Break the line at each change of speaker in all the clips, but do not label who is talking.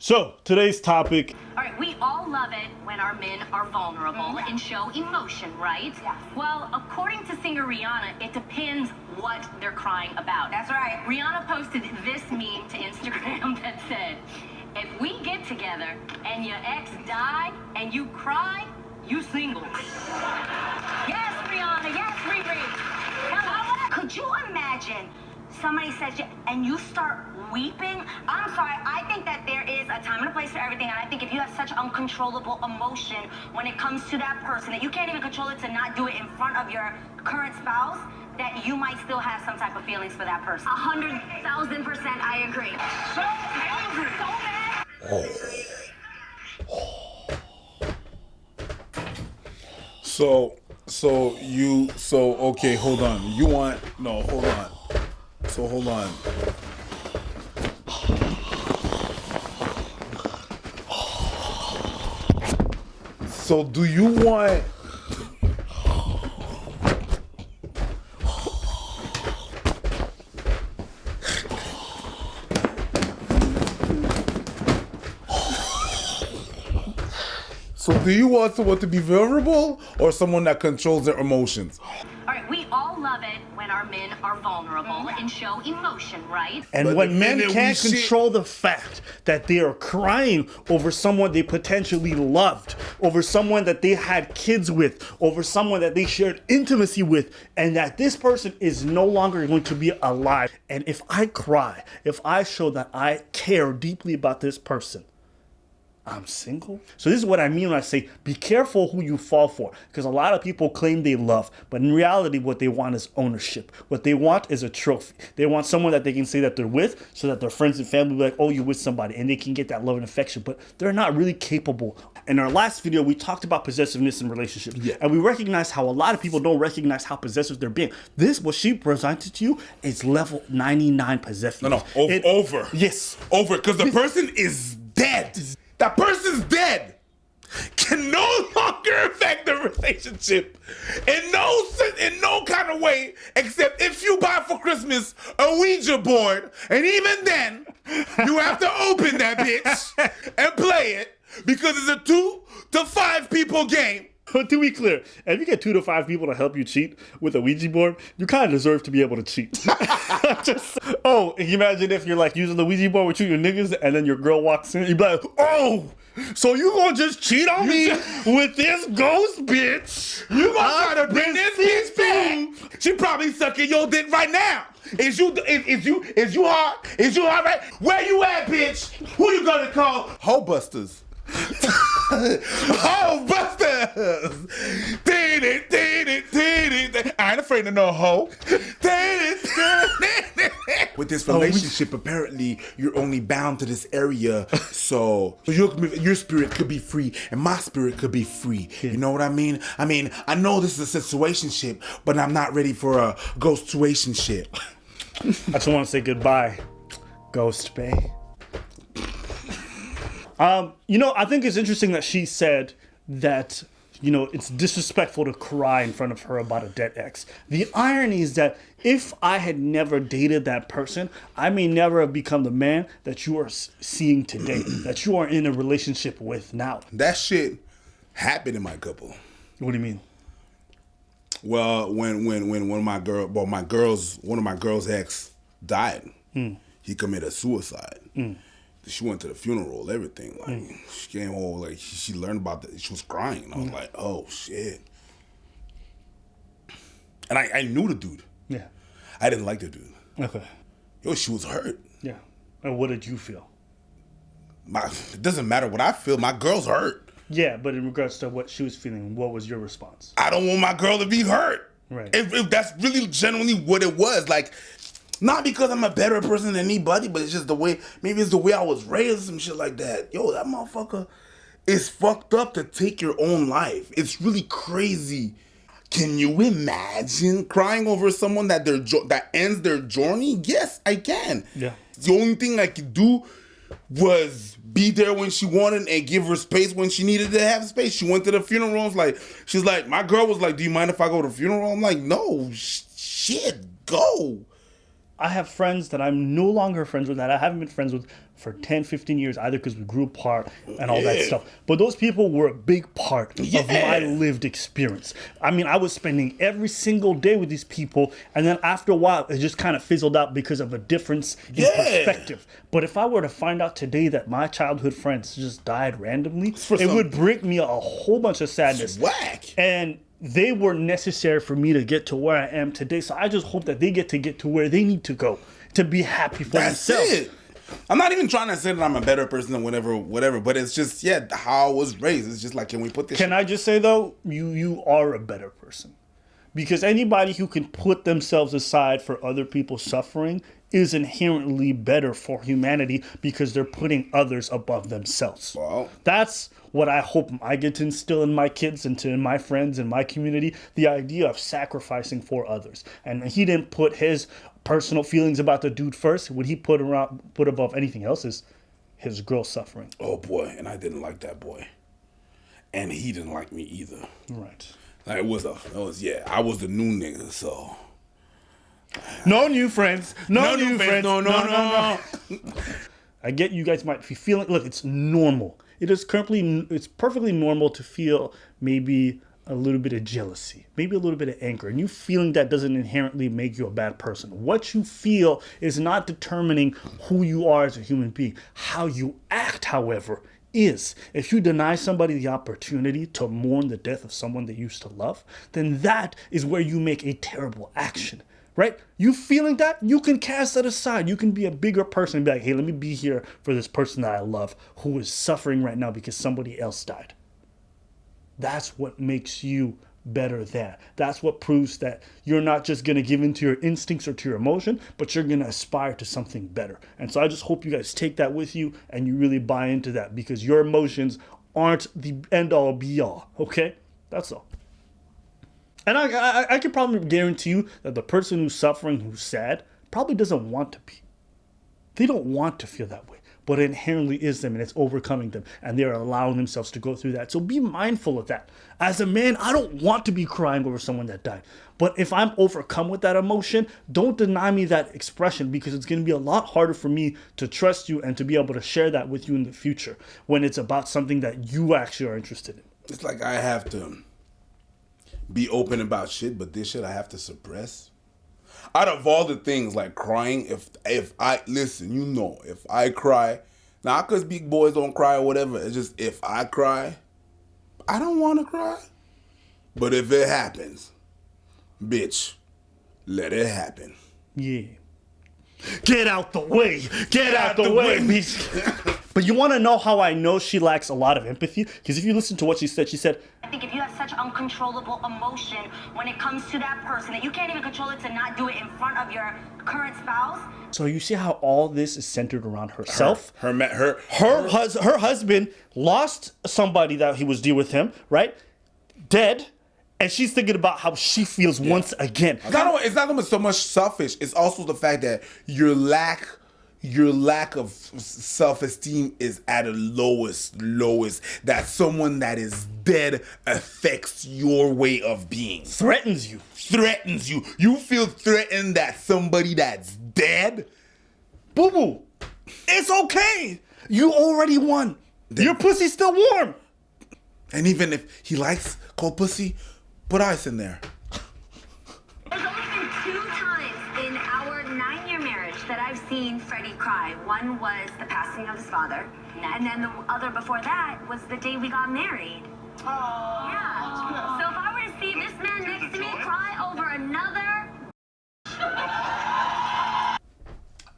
So, today's topic.
All right, we all love it when our men are vulnerable and show emotion, right?
Yes.
Well, according to singer Rihanna, it depends what they're crying about.
That's right.
Rihanna posted this meme to Instagram that said, if we get together and your ex died and you cry, you single. Yes, Rihanna. Yes, Riri.
Could you imagine somebody says you and you start weeping? I'm sorry, I think that there is a time and a place for everything, and I think if you have such uncontrollable emotion when it comes to that person that you can't even control it to not do it in front of your current spouse, that you might still have some type of feelings for that person. 100,000% I agree.
So angry. So mad.
Okay, hold on. Hold on. So hold on. So do you want someone to be vulnerable or someone that controls their emotions?
All right, we all love it when our men are vulnerable and show emotion, right?
And
But
when
the
men
minute we
can't
see-
control the fact that they are crying over someone they potentially loved, over someone that they had kids with, over someone that they shared intimacy with, and that this person is no longer going to be alive. And if I cry, if I show that I care deeply about this person, I'm single. So this is what I mean when I say be careful who you fall for, because a lot of people claim they love, but in reality what they want is ownership. What they want is a trophy. They want someone that they can say that they're with, so that their friends and family will be like, oh, you're with somebody, and they can get that love and affection, but they're not really capable. In our last video, we talked about possessiveness in relationships, and we recognized how a lot of people don't recognize how possessive they're being. This, what she presented to you, is level 99 possessiveness.
Over.
Yes.
Over, because the person is dead. That person's dead. Can no longer affect the relationship in no kind of way, except if you buy for Christmas a Ouija board, and even then, you have to open that bitch and play it because it's a 2 to 5 people game.
But to be clear, if you get 2 to 5 people to help you cheat with a Ouija board, you kind of deserve to be able to cheat. Can you imagine if you're like using the Ouija board with you, your niggas, and then your girl walks in, you'd be like, oh, so you gonna just cheat on me with this ghost bitch?
You gonna try to bring this bitch back? She probably sucking your dick right now. Is you hard? Is you hard right? Where you at, bitch? Who you gonna call? Hoe busters. Hoe busters. I ain't afraid of no hoe. With this relationship, apparently you're only bound to this area, so your spirit could be free and my spirit could be free. You know what I mean? I know this is a situationship, but I'm not ready for a ghost-situationship.
I just want to say goodbye, Ghost Bay. I think it's interesting that she said that, it's disrespectful to cry in front of her about a dead ex. The irony is that if I had never dated that person, I may never have become the man that you are seeing today, that you are in a relationship with now.
That shit happened in my couple.
What do you mean?
Well, when one of my girl's ex died, he committed suicide. She went to the funeral, everything. She came home, she learned about that. She was crying. I was like, oh shit. And I knew the dude.
Yeah.
I didn't like the dude.
Okay.
Yo, she was hurt.
Yeah. And what did you feel?
It doesn't matter what I feel. My girl's hurt.
Yeah, but in regards to what she was feeling, what was your response?
I don't want my girl to be hurt.
Right.
If that's really genuinely what it was, not because I'm a better person than anybody, but it's just maybe it's the way I was raised, some shit like that. Yo, that motherfucker is fucked up to take your own life. It's really crazy. Can you imagine crying over someone that ends their journey? Yes, I can.
Yeah.
The only thing I could do was be there when she wanted and give her space when she needed to have space. She went to the funeral. She's like, my girl was like, do you mind if I go to the funeral? I'm like, no, shit, go.
I have friends that I'm no longer friends with, that I haven't been friends with for 10, 15 years, either because we grew apart and all that stuff. But those people were a big part of my lived experience. I mean, I was spending every single day with these people, and then after a while, it just kind of fizzled out because of a difference in perspective. But if I were to find out today that my childhood friends just died randomly, it would bring me a whole bunch of sadness.
Whack.
And they were necessary for me to get to where I am today. So I just hope that they get to where they need to go to be happy for
That's
themselves.
it. I'm not even trying to say that I'm a better person than whatever, but it's just, how I was raised. It's just like, can we put this?
Can I just say though, you are a better person. Because anybody who can put themselves aside for other people's suffering is inherently better for humanity because they're putting others above themselves.
Wow.
That's what I hope I get to instill in my kids and to my friends and my community, the idea of sacrificing for others. And he didn't put his personal feelings about the dude first. What he put above anything else is his girl suffering.
Oh boy, and I didn't like that boy. And he didn't like me either.
Right.
Like, I was the new nigga, so.
No new friends. No new friends.
No.
I get you guys might be feeling, look, it's normal. It's perfectly normal to feel maybe a little bit of jealousy, maybe a little bit of anger. And you feeling that doesn't inherently make you a bad person. What you feel is not determining who you are as a human being. How you act, however, is. If you deny somebody the opportunity to mourn the death of someone they used to love, then that is where you make a terrible action. Right? You feeling that? You can cast that aside. You can be a bigger person and be like, hey, let me be here for this person that I love who is suffering right now because somebody else died. That's what makes you better than. That's what proves that you're not just going to give into your instincts or to your emotion, but you're going to aspire to something better. And so I just hope you guys take that with you and you really buy into that because your emotions aren't the end all be all. Okay? That's all. And I can probably guarantee you that the person who's suffering, who's sad, probably doesn't want to be. They don't want to feel that way, but it inherently is them and it's overcoming them and they're allowing themselves to go through that. So be mindful of that. As a man, I don't want to be crying over someone that died. But if I'm overcome with that emotion, don't deny me that expression because it's going to be a lot harder for me to trust you and to be able to share that with you in the future when it's about something that you actually are interested in.
It's like I have to be open about shit, but this shit I have to suppress. Out of all the things like crying, if I listen, if I cry, now because big boys don't cry or whatever, it's just if I cry, I don't want to cry. But if it happens, bitch, let it happen.
Yeah. Get out the way. Get out the way. But you want to know how I know she lacks a lot of empathy? Because if you listen to what she said,
I think if you have such uncontrollable emotion when it comes to that person that you can't even control it to not do it in front of your current spouse.
So you see how all this is centered around herself?
Her
husband lost somebody that he was dear with him, right? Dead. And she's thinking about how she feels once again.
It's not so much selfish. It's also the fact that your lack of self-esteem is at a lowest. That someone that is dead affects your way of being.
Threatens you.
You feel threatened that somebody that's dead?
Boo-boo. It's okay. You already won. Your pussy's still warm.
And even if he likes cold pussy, put ice in there.
There's only been 2 times in our 9-year marriage that I've seen Freddie cry. One was the passing of his father, and then the other before that was the day we got married. Yeah. So if I were to see this man next to me cry over another...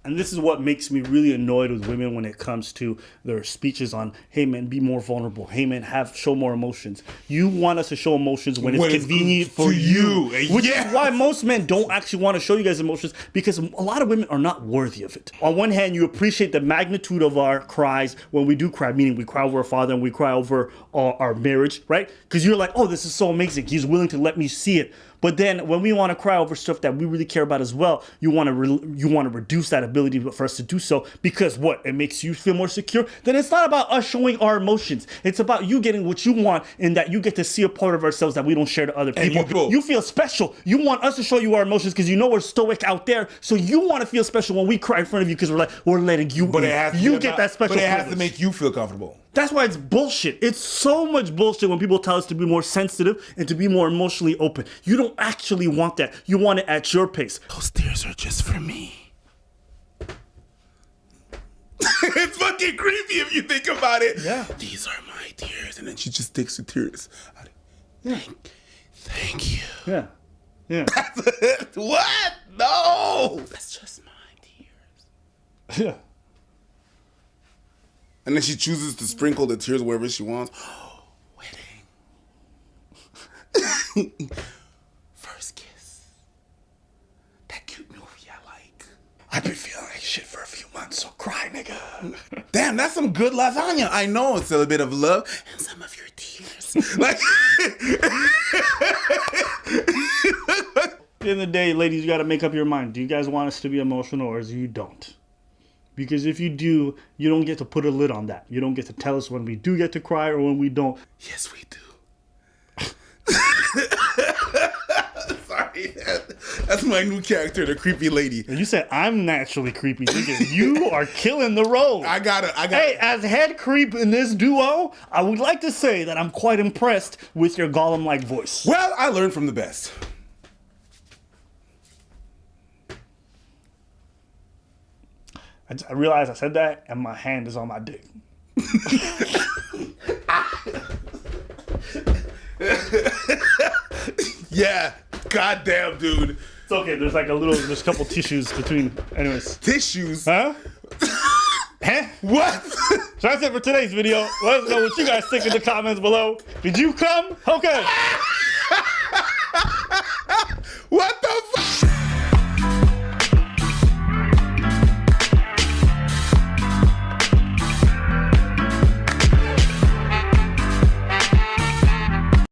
And this is what makes me really annoyed with women when it comes to their speeches on, hey man, be more vulnerable. Hey man, show more emotions. You want us to show emotions when it's convenient for you. Which is why most men don't actually want to show you guys emotions because a lot of women are not worthy of it. On one hand, you appreciate the magnitude of our cries when we do cry, meaning we cry over our father and we cry over our marriage, right? Because you're like, oh, this is so amazing. He's willing to let me see it. But then when we want to cry over stuff that we really care about as well, you want to reduce that ability for us to do so, because what? It makes you feel more secure. Then it's not about us showing our emotions. It's about you getting what you want, and that you get to see a part of ourselves that we don't share to other people. You feel special. You want us to show you our emotions because you know we're stoic out there. So you want to feel special when we cry in front of you because we're letting you.
But it has to
you get that special.
But it has to make you feel comfortable.
That's why it's bullshit. It's so much bullshit when people tell us to be more sensitive and to be more emotionally open. You don't actually want that. You want it at your pace.
Those tears are just for me. It's fucking creepy if you think about it.
Yeah.
These are my tears. And then she just takes the tears. Thank you.
Yeah. Yeah.
What? No. That's just my tears.
Yeah.
And then she chooses to sprinkle the tears wherever she wants. Oh, wedding. First kiss. That cute movie I like.
I've been feeling like shit for a few months, so cry, nigga.
Damn, that's some good lasagna. I know it's a bit of love and some of your tears. Like,
At the end of the day, ladies, you got to make up your mind. Do you guys want us to be emotional, or do you don't? Because if you do, you don't get to put a lid on that. You don't get to tell us when we do get to cry or when we don't.
Yes, we do. Sorry, that's my new character, the creepy lady.
And you said I'm naturally creepy, nigga. You are killing the role.
I got it.
Hey, as head creep in this duo, I would like to say that I'm quite impressed with your Gollum-like voice.
Well, I learned from the best.
I realized I said that, and my hand is on my dick.
Yeah, goddamn, dude.
It's okay. There's a couple tissues between. Anyways.
Tissues?
Huh? Huh?
What?
So that's it for today's video. Let us know what you guys think in the comments below. Did you come? Okay.